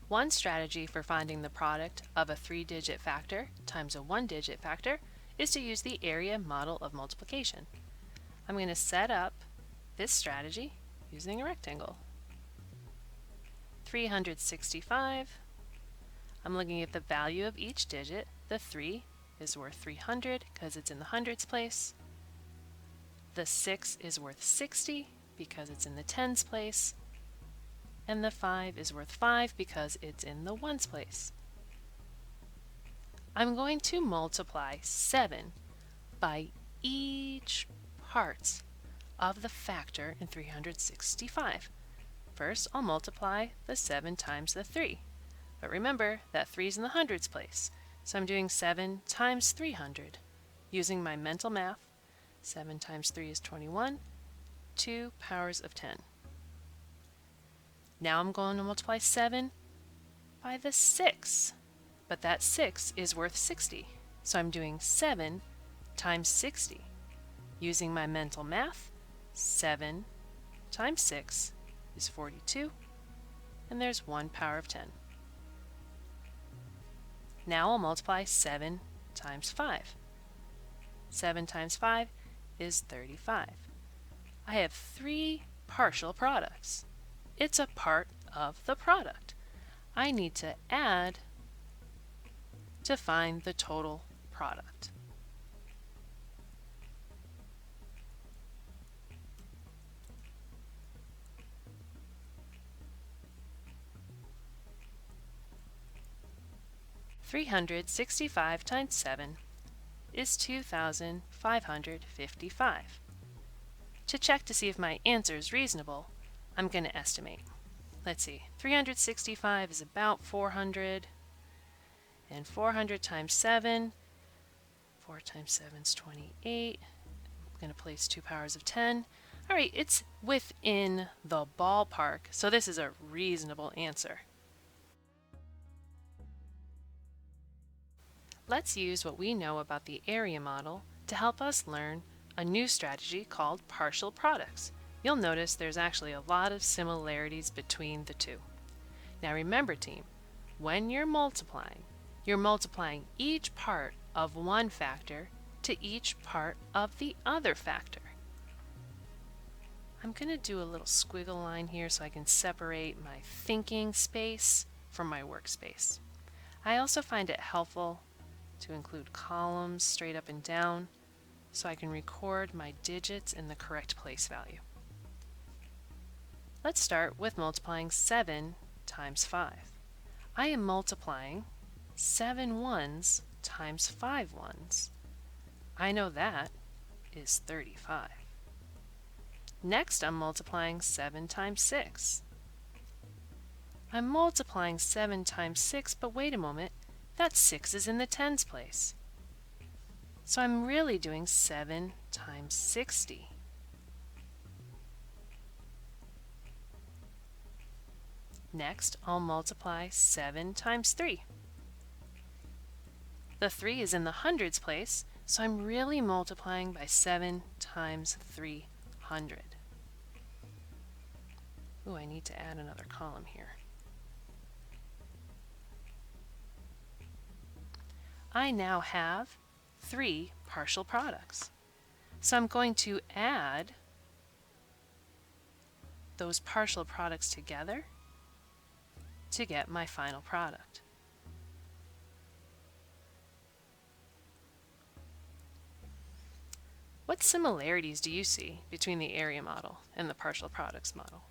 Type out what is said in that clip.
One strategy for finding the product of a 3-digit factor times a 1-digit factor is to use the area model of multiplication. I'm going to set up this strategy using a rectangle. 365. I'm looking at the value of each digit. The 3 is worth 300 because it's in the hundreds place. The 6 is worth 60 because it's in the tens place. And the 5 is worth 5 because it's in the ones place. I'm going to multiply 7 by each part of the factor in 365. First, I'll multiply the 7 times the 3. But remember that 3 is in the hundreds place, so I'm doing 7 times 300. Using my mental math, 7 times 3 is 21, 2 powers of 10. Now I'm going to multiply 7 by the 6, but that 6 is worth 60, so I'm doing 7 times 60. Using my mental math, 7 times 6 is 42, and there's 1 power of 10. Now I'll multiply 7 times 5. 7 times 5 is 35. I have 3 partial products. It's a part of the product. I need to add to find the total product. $365 times 7 is 2,555. To check to see if my answer is reasonable, I'm going to estimate. Let's see, 365 is about 400, and 400 times 7, 4 times 7 is 28. I'm going to place 2 powers of 10. All right, it's within the ballpark, so this is a reasonable answer. Let's use what we know about the area model to help us learn a new strategy called partial products. You'll notice there's actually a lot of similarities between the two. Now remember, team, when you're multiplying each part of one factor to each part of the other factor. I'm going to do a little squiggle line here so I can separate my thinking space from my workspace. I also find it helpful to include columns straight up and down so I can record my digits in the correct place value. Let's start with multiplying 7 times 5. I am multiplying 7 ones times 5 ones. I know that is 35. Next, I'm multiplying 7 times 6. I'm multiplying 7 times 6, but wait a moment, that 6 is in the tens place. So I'm really doing 7 times 60. Next, I'll multiply 7 times 3. The 3 is in the hundreds place, so I'm really multiplying by 7 times 300. Ooh, I need to add another column here. I now have 3 partial products. So I'm going to add those partial products together to get my final product. What similarities do you see between the area model and the partial products model?